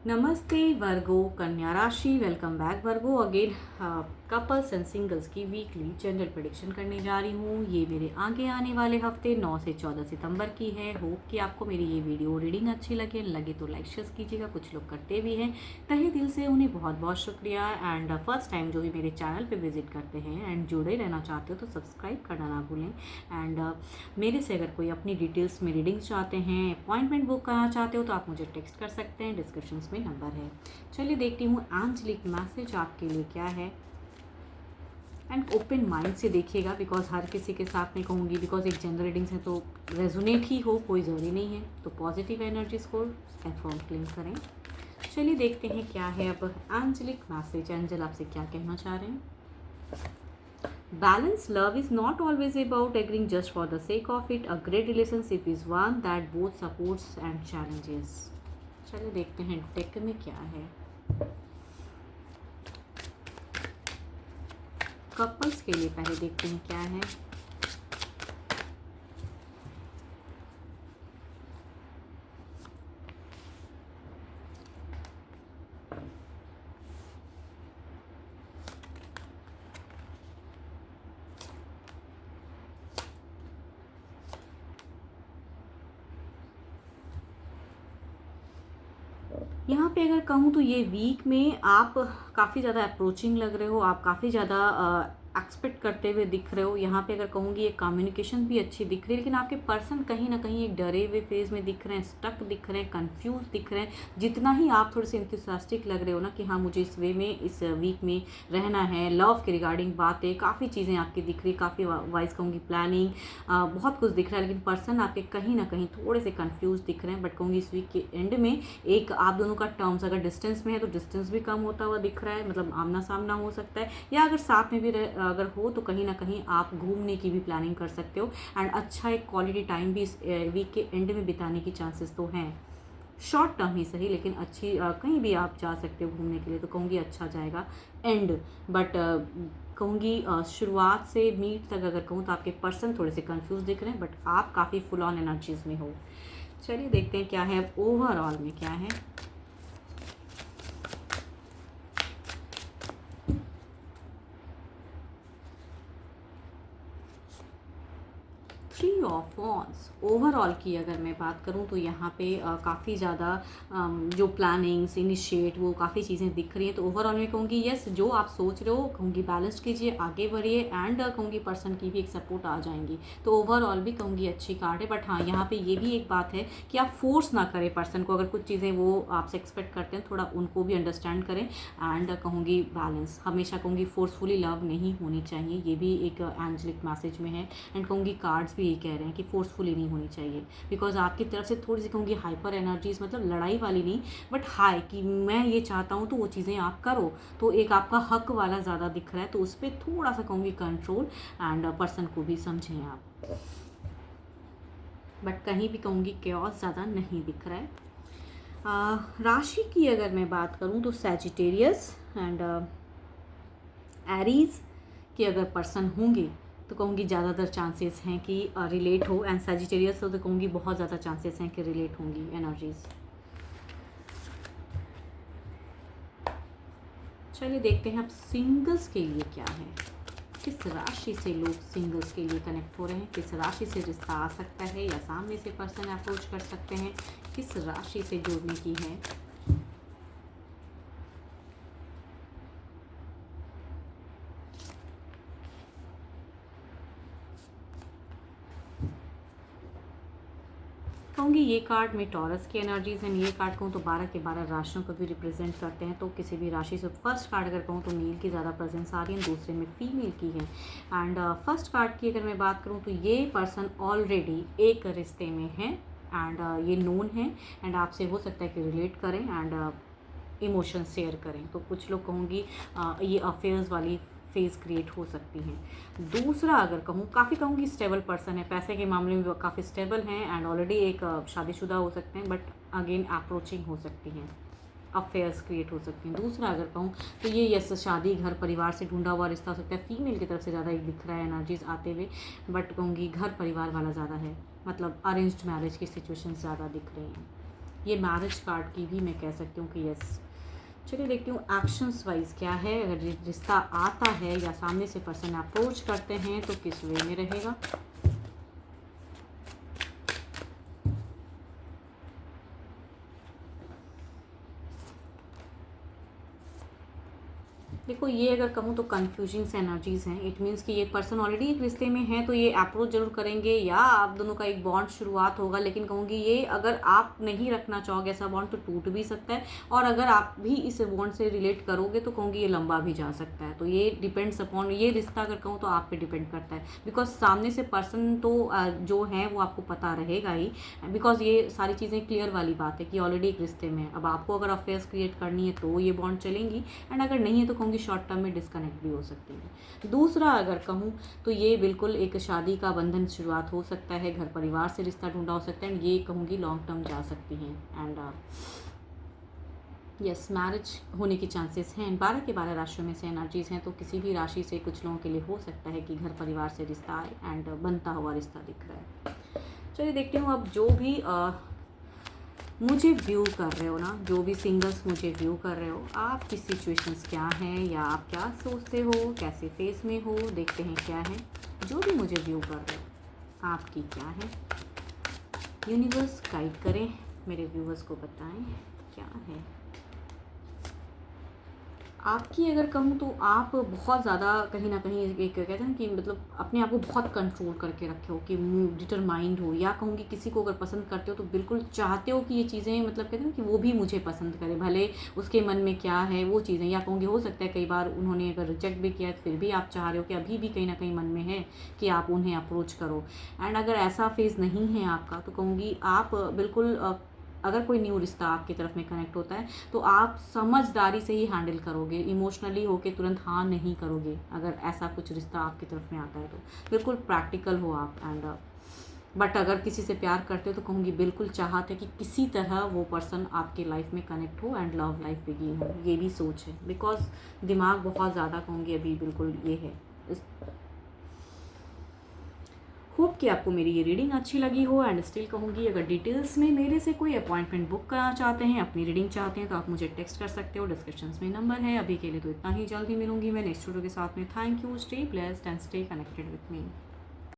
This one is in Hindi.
नमस्ते वर्गो कन्या राशि। Welcome back Virgo again. Couples and singles की वीकली जनरल प्रेडिक्शन करने जा रही हूँ। ये मेरे आगे आने वाले हफ्ते 9 से 14 सितंबर की है। होप कि आपको मेरी ये वीडियो रीडिंग अच्छी लगे तो लाइक शेयर कीजिएगा। कुछ लोग करते भी हैं, तहे दिल से उन्हें बहुत बहुत शुक्रिया। एंड फर्स्ट टाइम जो भी मेरे चैनल पर विजिट करते हैं एंड जुड़े रहना चाहते हो तो सब्सक्राइब करना ना भूलें। एंड मेरे से अगर कोई अपनी डिटेल्स में रीडिंग्स चाहते हैं, अपॉइंटमेंट बुक करना चाहते हो तो आप मुझे टेक्स्ट कर सकते हैं, डिस्क्रिप्शन में नंबर है। चलिए देखती हूँ एंजेलिक मैसेज आपके लिए क्या है। एंड ओपन माइंड से देखिएगा, बिकॉज हर किसी के साथ में कहूँगी, बिकॉज एक जनरल रीडिंग्स है तो रेजोनेट ही हो, कोई ज़रूरी नहीं है। तो पॉजिटिव एनर्जीज को एफर्म क्लेम करें। चलिए देखते हैं क्या है अब एंजेलिक मैसेज। एंजल आपसे क्या कहना चाह रहे हैं। Balanced love is not always about agreeing just for the sake of it. A great relationship is one that both supports and challenges. चलिए देखते हैं डेक में क्या है। कपल्स के लिए पहले देखते हैं क्या है। यहाँ पे अगर कहूँ तो ये वीक में आप काफ़ी ज़्यादा अप्रोचिंग लग रहे हो, आप काफ़ी ज़्यादा एक्सपेक्ट करते हुए दिख रहे हो। यहाँ पे अगर कहूँगी एक कम्युनिकेशन भी अच्छी दिख रही है, लेकिन आपके पर्सन कहीं ना कहीं एक डरे हुए फेज में दिख रहे हैं, स्टक दिख रहे हैं, कंफ्यूज दिख रहे हैं। जितना ही आप थोड़े से इंथुसियास्टिक लग रहे हो ना कि हाँ मुझे इस वे में, इस वीक में रहना है, लव के रिगार्डिंग बातें, काफ़ी चीज़ें आपकी दिख रही, काफ़ी वाइज कहूँगी प्लानिंग, बहुत कुछ दिख रहा है। लेकिन पर्सन आपके कहीं ना कहीं थोड़े से कन्फ्यूज दिख रहे हैं। बट कहूँगी इस वीक के एंड में एक आप दोनों का टर्म्स अगर डिस्टेंस में है तो डिस्टेंस भी कम होता हुआ दिख रहा है, मतलब आमना सामना हो सकता है। या अगर साथ में भी अगर हो तो कहीं ना कहीं आप घूमने की भी प्लानिंग कर सकते हो। एंड अच्छा एक क्वालिटी टाइम भी इस वीक के एंड में बिताने की चांसेस तो हैं, शॉर्ट टर्म ही सही, लेकिन अच्छी कहीं भी आप जा सकते हो घूमने के लिए, तो कहूँगी अच्छा जाएगा एंड। बट कहूँगी शुरुआत से मीट तक अगर कहूँ तो आपके पर्सन थोड़े से कंफ्यूज दिख रहे हैं, बट आप काफ़ी फुल ऑन एनर्जीज में हो। चलिए देखते हैं क्या है अब ओवरऑल में क्या है। थ्री ऑफ वॉन्ड्स ओवरऑल की अगर मैं बात करूं तो यहाँ पे काफ़ी ज़्यादा जो प्लानिंग्स इनिशिएट वो काफ़ी चीज़ें दिख रही हैं। तो ओवरऑल में कहूँगी यस, जो आप सोच रहे हो कहूँगी बैलेंस कीजिए, आगे बढ़िए। एंड कहूँगी पर्सन की भी एक सपोर्ट आ जाएंगी। तो ओवरऑल भी कहूँगी अच्छी कार्ड है। बट हाँ, यहाँ पे ये भी एक बात है कि आप फोर्स ना करें पर्सन को। अगर कुछ चीज़ें वो आपसे एक्सपेक्ट करते हैं, थोड़ा उनको भी अंडरस्टैंड करें। एंड कहूँगी बैलेंस हमेशा कहूँगी फोर्सफुली लव नहीं होनी चाहिए, ये भी एक एंजेलिक मैसेज में है। एंड कहूँगी कार्ड्स भी कह रहे हैं कि फोर्सफुली नहीं होनी चाहिए, बिकॉज आपकी तरफ से थोड़ी सी कहूँगी हाइपर एनर्जीज, मतलब लड़ाई वाली नहीं बट हाई, कि मैं ये चाहता हूँ तो वो चीज़ें आप करो। तो एक आपका हक वाला ज़्यादा दिख रहा है, तो उस पर थोड़ा सा कहूँगी कंट्रोल। एंड पर्सन को भी समझें आप, बट कहीं भी कहूँगी क्योस ज़्यादा नहीं दिख रहा है। राशि की अगर मैं बात करूँ तो सैजिटेरियस एंड एरीज के अगर पर्सन होंगे तो कहूँगी ज़्यादातर चांसेस हैं कि रिलेट हो। एंड सैजिटेरियस हो तो कहूँगी बहुत ज़्यादा चांसेस हैं कि रिलेट होंगी एनर्जीज। चलिए देखते हैं अब सिंगल्स के लिए क्या है। किस राशि से लोग सिंगल्स के लिए कनेक्ट हो रहे हैं, किस राशि से रिश्ता आ सकता है या सामने से पर्सन अप्रोच कर सकते हैं, किस राशि से जुड़ने की है। कहूँगी ये कार्ड में टॉरस की एनर्जीज हैं। ये कार्ड कहूँ तो 12 के 12 राशियों को भी रिप्रेजेंट करते हैं। तो किसी भी राशि से फर्स्ट कार्ड अगर कहूँ तो मेल की ज़्यादा प्रेजेंस आ रही है, दूसरे में फीमेल की है। एंड फर्स्ट कार्ड की अगर मैं बात करूँ तो ये पर्सन ऑलरेडी एक रिश्ते में है एंड ये नोन है एंड आपसे हो सकता है कि रिलेट करें एंड इमोशन शेयर करें। तो कुछ लोग कहूँगी ये अफेयर्स वाली फेज क्रिएट हो सकती हैं। दूसरा अगर कहूँ काफ़ी कहूँगी स्टेबल पर्सन है, पैसे के मामले में काफ़ी स्टेबल हैं एंड ऑलरेडी एक शादीशुदा हो सकते हैं, बट अगेन अप्रोचिंग हो सकती हैं, अफेयर्स क्रिएट हो सकती हैं। दूसरा अगर कहूँ तो ये यस शादी घर परिवार से ढूंढा हुआ रिश्ता हो सकता है। फीमेल की तरफ से ज़्यादा एक दिख रहा है एनर्जीज आते हुए, बट कहूँगी घर परिवार वाला ज़्यादा है, मतलब अरेंज्ड मैरिज की सिचुएशन ज़्यादा दिख रही हैं। ये मैरिज कार्ड की भी मैं कह सकती हूँ कि यस। चलिए देखती हूँ एक्शंस वाइज क्या है। अगर रिश्ता आता है या सामने से पर्सन अप्रोच करते हैं तो किस वे में रहेगा। देखो ये अगर कहूँ तो कंफ्यूजिंग से एनर्जीज हैं। इट मीन्स कि ये पर्सन ऑलरेडी एक रिश्ते में है तो ये अप्रोच जरूर करेंगे या आप दोनों का एक बॉन्ड शुरुआत होगा, लेकिन कहूँगी ये अगर आप नहीं रखना चाहोगे ऐसा बॉन्ड तो टूट भी सकता है, और अगर आप भी इस बॉन्ड से रिलेट करोगे तो कहूँगी ये लंबा भी जा सकता है। तो ये डिपेंड्स अपॉन, ये रिश्ता अगर कहूँ तो आप पे डिपेंड करता है, बिकॉज सामने से पर्सन तो जो है वो आपको पता रहेगा ही, बिकॉज ये सारी चीज़ें क्लियर वाली बात है कि ऑलरेडी एक रिश्ते में है। अब आपको अगर अफेयर्स क्रिएट करनी है तो ये बॉन्ड चलेंगी, एंड अगर नहीं है तो कहूँगी शॉर्ट टर्म में डिस्कनेक्ट भी हो सकती है। दूसरा अगर कहूँ तो ये बिल्कुल एक शादी का बंधन शुरुआत हो सकता है, घर परिवार से रिश्ता ढूंढा हो सकता है, एंड ये कहूँगी लॉन्ग टर्म जा सकती हैं, एंड यस मैरिज होने की चांसेस हैं। 12 के 12 राशियों में से एनर्जीज हैं, तो किसी भी राशि से कुछ लोगों के लिए हो सकता है कि घर परिवार से रिश्ता आए, एंड बनता हुआ रिश्ता दिख रहा है। चलिए देखती हूँ अब जो भी मुझे व्यू कर रहे हो ना, जो भी सिंगल्स मुझे व्यू कर रहे हो, आपकी सिचुएशंस क्या हैं या आप क्या सोचते हो, कैसे फेस में हो, देखते हैं क्या है। जो भी मुझे व्यू कर रहे हो आपकी क्या है। यूनिवर्स गाइड करें, मेरे व्यूवर्स को बताएं क्या है आपकी। अगर कहूँ तो आप बहुत ज़्यादा कहीं ना कहीं एक कहते हैं ना कि मतलब अपने आप को बहुत कंट्रोल करके रखे हो, कि डिटरमाइंड हो, या कहूँगी किसी को अगर पसंद करते हो तो बिल्कुल चाहते हो कि ये चीज़ें मतलब कहते हैं ना कि वो भी मुझे पसंद करे, भले उसके मन में क्या है वो चीज़ें, या कहूँगी हो सकता है कई बार उन्होंने अगर रिजेक्ट भी किया तो फिर भी आप चाह रहे हो कि अभी भी कहीं ना कहीं मन में है कि आप उन्हें अप्रोच करो। एंड अगर ऐसा फेज़ नहीं है आपका तो कहूँगी आप बिल्कुल अगर कोई न्यू रिश्ता आपकी तरफ में कनेक्ट होता है तो आप समझदारी से ही हैंडल करोगे, इमोशनली होके तुरंत हाँ नहीं करोगे। अगर ऐसा कुछ रिश्ता आपकी तरफ में आता है तो बिल्कुल प्रैक्टिकल हो आप। एंड बट अगर किसी से प्यार करते हो तो कहूँगी बिल्कुल चाहते कि किसी तरह वो पर्सन आपके लाइफ में कनेक्ट हो एंड लव लाइफ बिगिन हो, ये भी सोच है, बिकॉज दिमाग बहुत ज़्यादा कहूँगी अभी बिल्कुल ये है। होप कि आपको मेरी ये रीडिंग अच्छी लगी हो, एंड स्टिल कहूँगी अगर डिटेल्स में मेरे से कोई अपॉइंटमेंट बुक करना चाहते हैं, अपनी रीडिंग चाहते हैं, तो आप मुझे टेक्स्ट कर सकते हो, डिस्क्रिप्शन में नंबर है। अभी के लिए तो इतना ही, जल्दी मिलूंगी मैं नेक्स्ट वीडियो के साथ में। Thank you, stay blessed and stay connected with me.